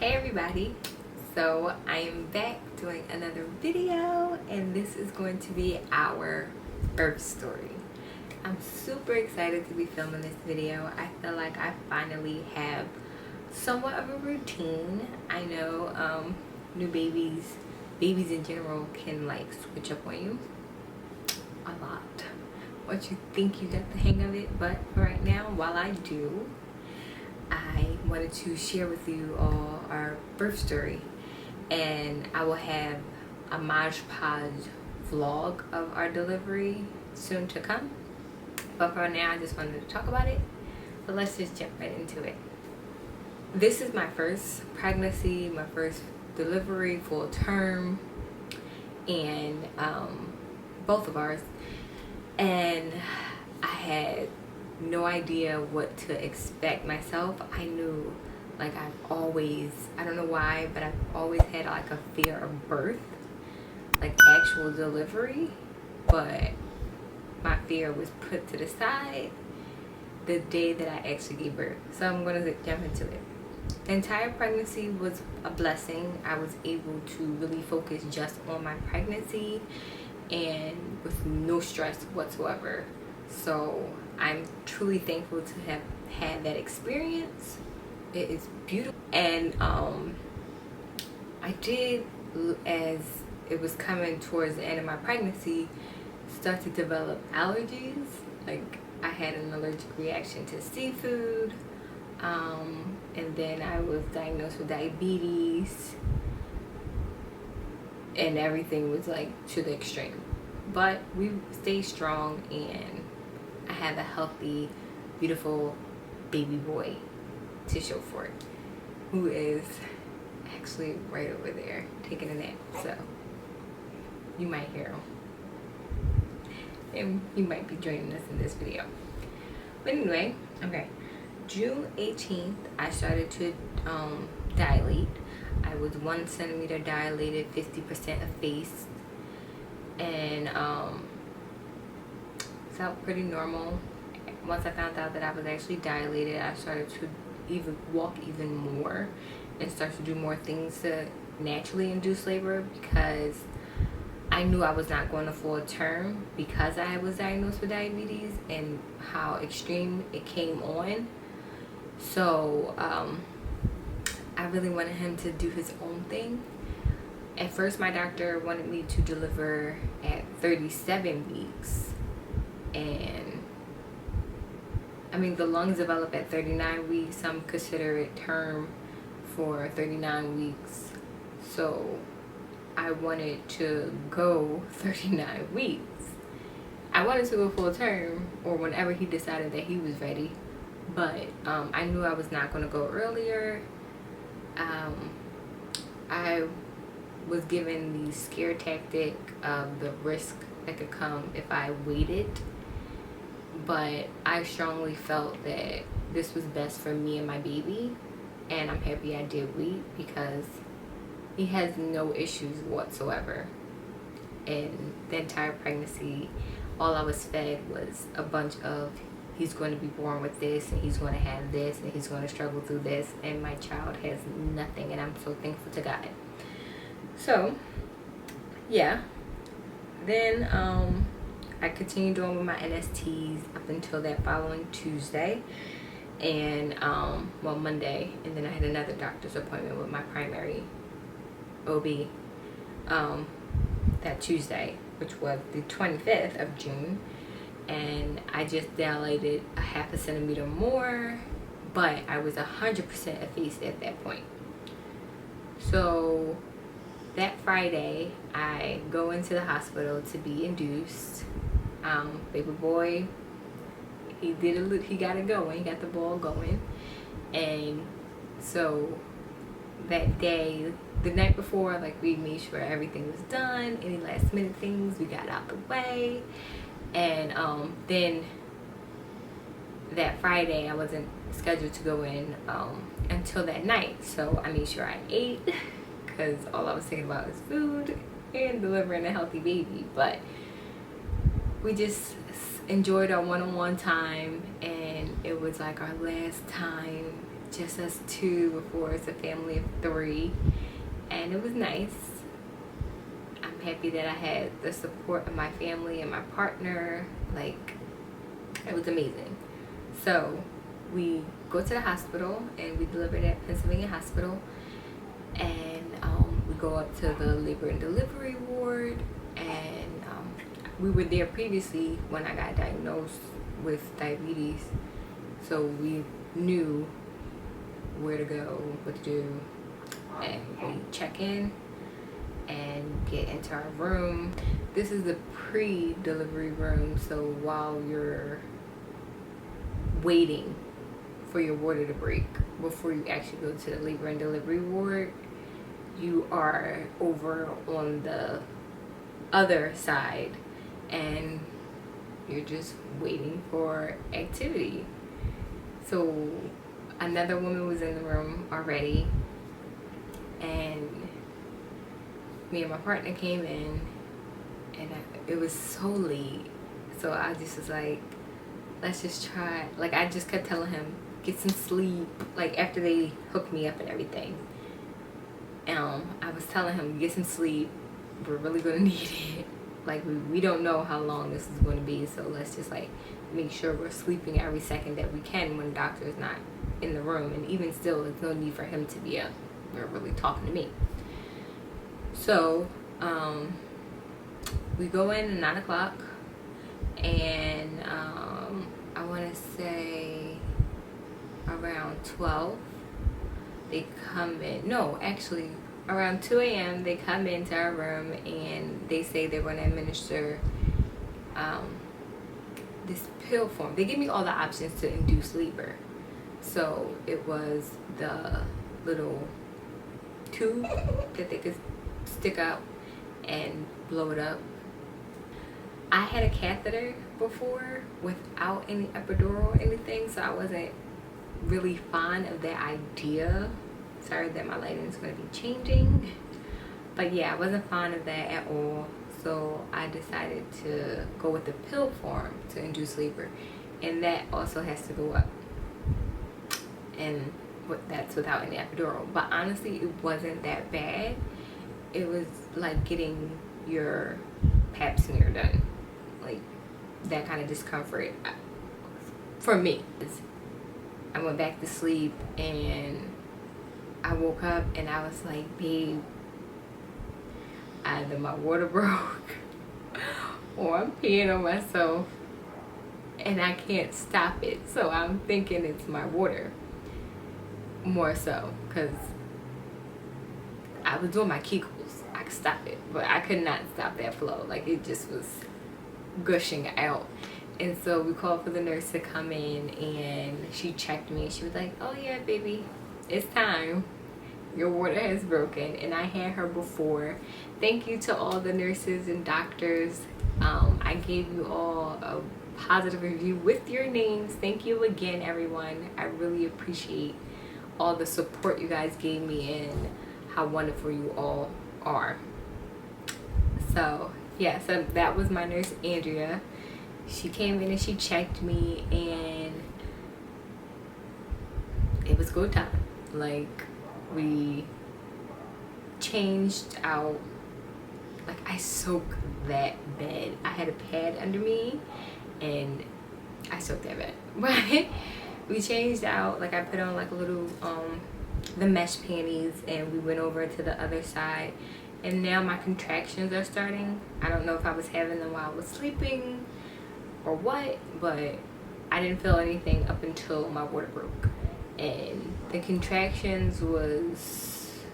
Hey everybody, so I am back doing another video and this is going to be our birth story. I'm super excited to be filming this video. I feel like I finally have somewhat of a routine. I know new babies in general can like switch up on you a lot. Once you think you got the hang of it, but for right now, while I do, I wanted to share with you all our birth story, and I will have a Maj Podge vlog of our delivery soon to come. But for now, I just wanted to talk about it. So let's just jump right into it. This is my first pregnancy, my first delivery, full term, and both of ours. And I had no idea what to expect myself. I knew, like, I don't know why, but I've always had like a fear of birth, like actual delivery, but my fear was put to the side the day that I actually gave birth. So I'm gonna jump into it. The entire pregnancy was a blessing. I was able to really focus just on my pregnancy and with no stress whatsoever. So I'm truly thankful to have had that experience. It is beautiful. And I did, as it was coming towards the end of my pregnancy, start to develop allergies. Like, I had an allergic reaction to seafood, and then I was diagnosed with diabetes, and everything was like to the extreme. But we stayed strong, and I have a healthy, beautiful baby boy to show for it, who is actually right over there taking a nap. So you might hear him, and he might be joining us in this video. But anyway, okay, June 18th, I started to dilate. I was 1 centimeter dilated, 50% effaced, and felt pretty normal. Once I found out that I was actually dilated, I started to even walk even more and start to do more things to naturally induce labor, because I knew I was not going to full term because I was diagnosed with diabetes and how extreme it came on. So I really wanted him to do his own thing. At first, my doctor wanted me to deliver at 37 weeks. And I mean, the lungs develop at 39 weeks. Some consider it term for 39 weeks. So I wanted to go 39 weeks. I wanted to go full term, or whenever he decided that he was ready. But I knew I was not going to go earlier. I was given the scare tactic of the risk that could come if I waited. But I strongly felt that this was best for me and my baby, and I'm happy I did wait, because he has no issues whatsoever. And the entire pregnancy, all I was fed was a bunch of, he's going to be born with this, and he's going to have this, and he's going to struggle through this, and my child has nothing, and I'm so thankful to God. So yeah, then I continued on with my NSTs up until that following Tuesday, and well, Monday, and then I had another doctor's appointment with my primary OB that Tuesday, which was the 25th of June, and I just dilated a 0.5 centimeter more, but I was 100% effaced at that point. So that Friday, I go into the hospital to be induced. Baby boy, he got it going, he got the ball going. And so that day, the night before, like, we made sure everything was done. Any last minute things we got out the way. And then that Friday, I wasn't scheduled to go in until that night. So I made sure I ate, because all I was thinking about was food and delivering a healthy baby. But we just enjoyed our one-on-one time, and it was like our last time just us two before it's a family of 3, and it was nice. I'm happy that I had the support of my family and my partner. Like, it was amazing. So we go to the hospital and we delivered at Pennsylvania Hospital, and we go up to the labor and delivery ward, and we were there previously when I got diagnosed with diabetes, so we knew where to go, what to do, and we check in and get into our room. This is the pre-delivery room, so while you're waiting for your water to break before you actually go to the labor and delivery ward, you are over on the other side and you're just waiting for activity. So another woman was in the room already, and me and my partner came in, and it was so late, so I just was like, let's just try. Like, I just kept telling him, get some sleep, like after they hooked me up and everything. I was telling him, get some sleep, we're really gonna need it. Like, we don't know how long this is going to be, so let's just like make sure we're sleeping every second that we can when the doctor is not in the room. And even still, there's no need for him to be up. We're really talking to me. So we go in at 9 o'clock, and I want to say around 12 they come in. No, actually around 2 a.m. they come into our room and they say they're going to administer this pill form. They give me all the options to induce labor. So it was the little tube that they could stick out and blow it up. I had a catheter before without any epidural or anything, so I wasn't really fond of that idea. Sorry that my lighting is going to be changing, but yeah, I wasn't fond of that at all. So I decided to go with the pill form to induce labor, and that also has to go up, and that's without any epidural. But honestly, it wasn't that bad. It was like getting your pap smear done, like that kind of discomfort for me. I went back to sleep and I woke up and I was like, babe, either my water broke or I'm peeing on myself and I can't stop it. So I'm thinking it's my water more so, because I was doing my Kegels. I could stop it, but I could not stop that flow. Like, it just was gushing out. And so we called for the nurse to come in, and she checked me. She was like, oh yeah, baby, it's time. Your water has broken. And I had her before. Thank you to all the nurses and doctors. I gave you all a positive review with your names. Thank you again, everyone. I really appreciate all the support you guys gave me and how wonderful you all are. So yeah, so that was my nurse, Andrea. She came in and she checked me, and it was go time. Like, we changed out, like, I soaked that bed. I had a pad under me and I soaked that bed. But we changed out, like, I put on like a little the mesh panties, and we went over to the other side, and now my contractions are starting. I don't know if I was having them while I was sleeping or what, but I didn't feel anything up until my water broke. And the contractions was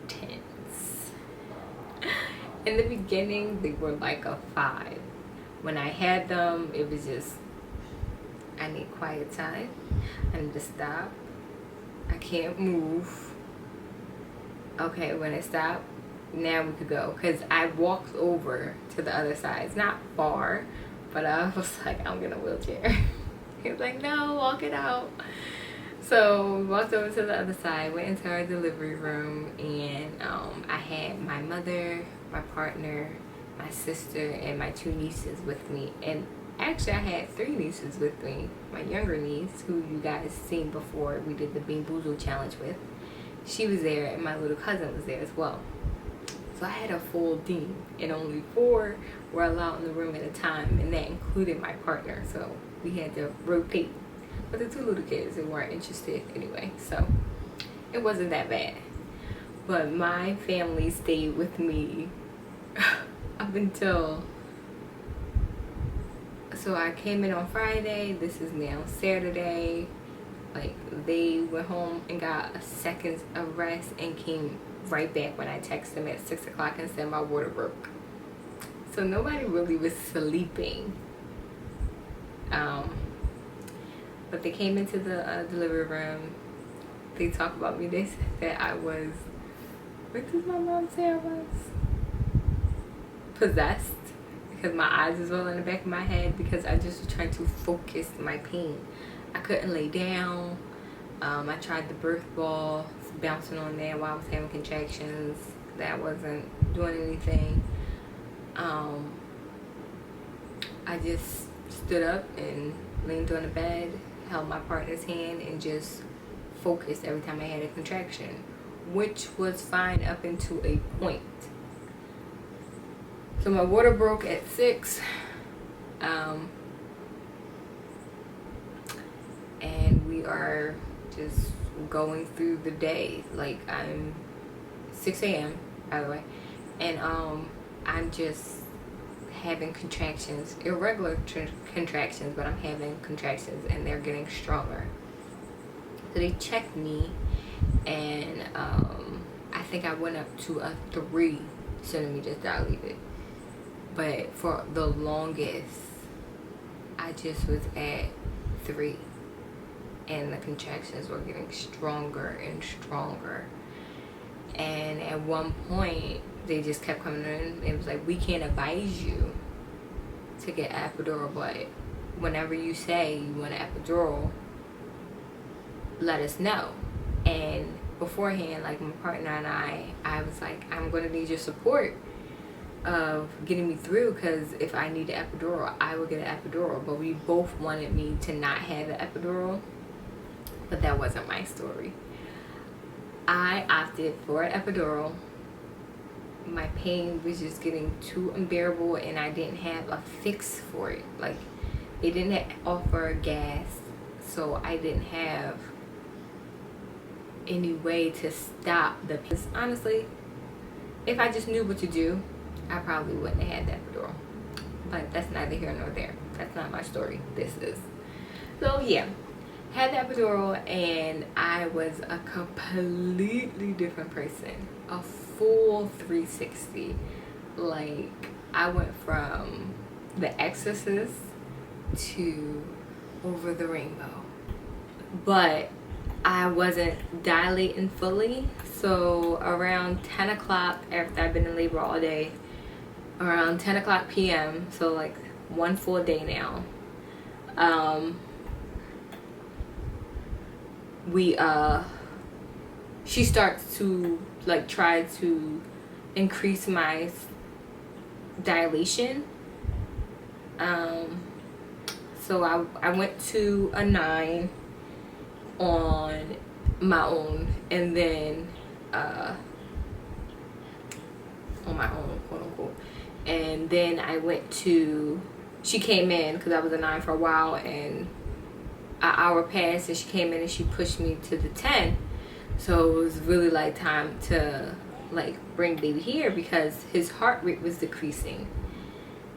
tense. In the beginning, they were like a 5. When I had them, it was just, I need quiet time. I need to stop. I can't move. Okay, when it stopped, now we could go. Because I walked over to the other side. It's not far, but I was like, I'm in a wheelchair. He was like, no, walk it out. So we walked over to the other side, went into our delivery room, and I had my mother, my partner, my sister, and my 2 nieces with me. And Actually, I had 3 nieces with me. My younger niece, who you guys seen before we did the Bean Boozled challenge with, she was there, and my little cousin was there as well. So I had a full team, and only 4 were allowed in the room at a time, and that included my partner. So we had to rotate. But the 2 little kids, they weren't interested anyway, so it wasn't that bad. But my family stayed with me up until, so I came in on Friday. This is now Saturday. Like, they went home and got a second of rest and came right back when I texted them at 6 o'clock and said my water broke. So nobody really was sleeping. But they came into the delivery room. They talked about me. They said that I was, what did my mom say I was? Possessed. Because my eyes was all in the back of my head because I just was trying to focus my pain. I couldn't lay down. I tried the birth ball, bouncing on there while I was having contractions. That wasn't doing anything. I just stood up and leaned on the bed, held my partner's hand, and just focused every time I had a contraction, which was fine up until a point. So my water broke at 6. And we are just going through the day. Like, I'm 6 a.m. by the way, and I'm just having contractions, irregular contractions, but I'm having contractions and they're getting stronger. So they checked me, and I think I went up to a 3 centimeters dilated. But for the longest, I just was at 3. And the contractions were getting stronger and stronger. And at one point, they just kept coming in. It was like, we can't advise you to get epidural, but whenever you say you want an epidural, let us know. And beforehand, like, my partner and I was like, I'm going to need your support of getting me through, because if I need an epidural, I will get an epidural. But we both wanted me to not have an epidural. But that wasn't my story. I opted for an epidural. My pain was just getting too unbearable, and I didn't have a fix for it. Like, they didn't offer gas, so I didn't have any way to stop the pain. Honestly, if I just knew what to do, I probably wouldn't have had that epidural. But that's neither here nor there. That's not my story. This is. So yeah. Had the epidural, and I was a completely different person. A full 360. Like, I went from The Exorcist to Over the Rainbow. But I wasn't dilating fully. So around 10 o'clock, after I've been in labor all day, around 10 o'clock p.m., so like one full day now, she starts to like try to increase my dilation. So I went to a 9 on my own, and then on my own, quote unquote, and then I went to, she came in because I was a 9 for a while, and an hour passed and she came in and she pushed me to the 10. So it was really like time to like bring baby here, because his heart rate was decreasing,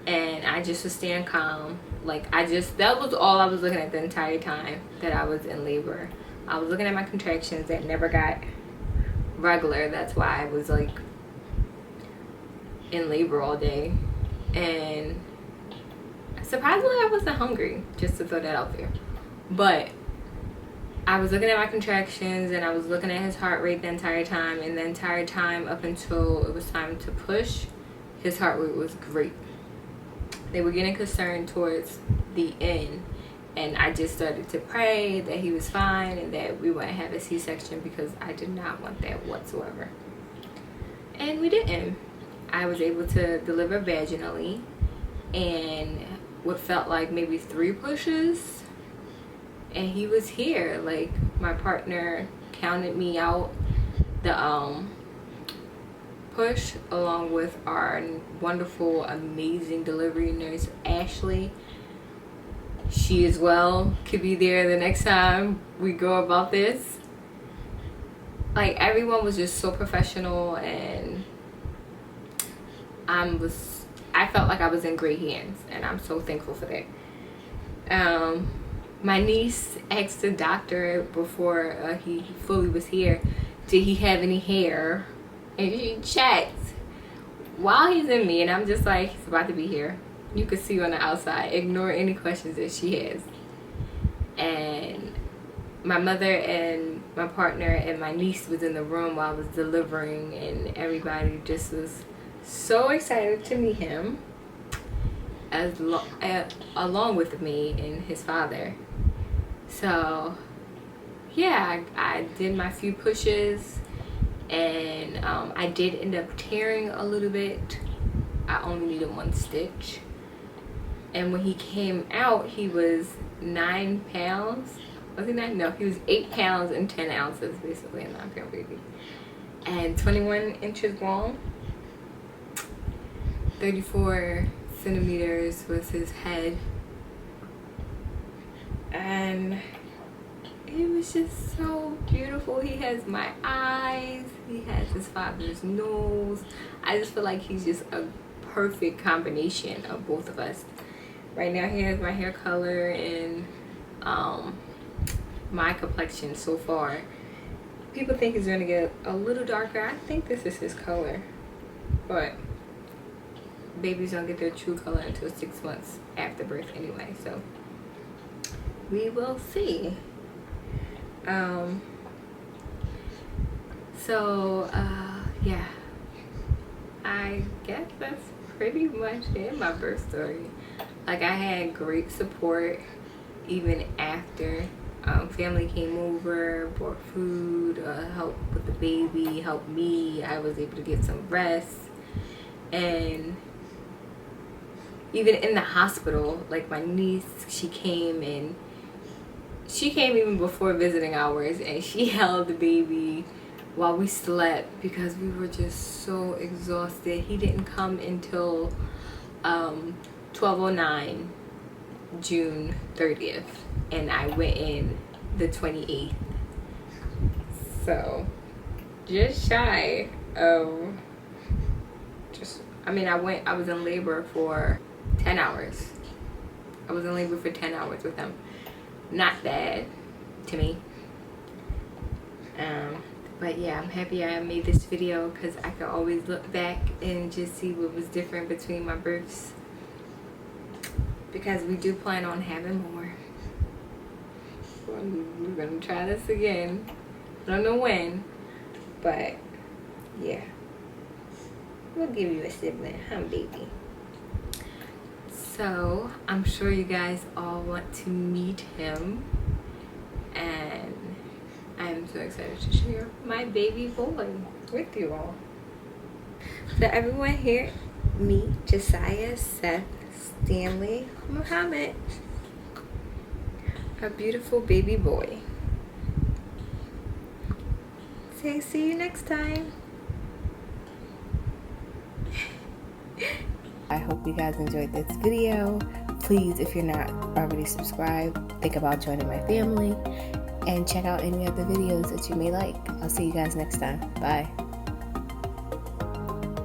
and I just was staying calm. Like, that was all I was looking at the entire time that I was in labor. I was looking at my contractions that never got regular. That's why I was like in labor all day. And surprisingly, I wasn't hungry, just to throw that out there. But I was looking at my contractions, and I was looking at his heart rate the entire time, and the entire time up until it was time to push, his heart rate was great. They were getting concerned towards the end, and I just started to pray that he was fine and that we wouldn't have a C-section, because I did not want that whatsoever. And we didn't. I was able to deliver vaginally, and what felt like maybe 3 pushes, and he was here. Like, my partner counted me out the push, along with our wonderful, amazing delivery nurse, Ashley. She as well could be there the next time we go about this. Like, everyone was just so professional, and I felt like I was in great hands, and I'm so thankful for that. My niece asked the doctor before he fully was here, did he have any hair? And she checked while he's in me, and I'm just like, he's about to be here. You could see on the outside. Ignore any questions that she has. And my mother and my partner and my niece was in the room while I was delivering, and everybody just was so excited to meet him, along with me and his father. So yeah, I did my few pushes, and I did end up tearing a little bit. I only needed 1 stitch. And when he came out, he was 9 pounds. Was he 9? No, he was 8 pounds and 10 ounces, basically a 9-pound baby. And 21 inches long. 34 centimeters was his head. And it was just so beautiful. He has my eyes. He has his father's nose. I just feel like he's just a perfect combination of both of us. Right now he has my hair color and my complexion so far. People think he's gonna get a little darker. I think this is his color, but babies don't get their true color until 6 months after birth anyway, so we will see. Yeah, I guess that's pretty much it, my birth story. Like, I had great support even after. Family came over, brought food, helped with the baby, helped me. I was able to get some rest. And even in the hospital, like, my niece, she came even before visiting hours, and she held the baby while we slept because we were just so exhausted. He didn't come until 12:09, June 30th, and I went in the 28th. So just shy of I was in labor for 10 hours. I was in labor for 10 hours with him. Not bad to me. But yeah, I'm happy I made this video because I could always look back and just see what was different between my births, because we do plan on having more. We're gonna try this again. I don't know when, but yeah, we'll give you a sibling, huh, baby? So I'm sure you guys all want to meet him, and I'm so excited to share my baby boy with you all. So everyone here, meet Josiah Seth Stanley Muhammad, a beautiful baby boy. Say see you next time. I hope you guys enjoyed this video. Please, if you're not already subscribed, think about joining my family and check out any other videos that you may like. I'll see you guys next time. Bye.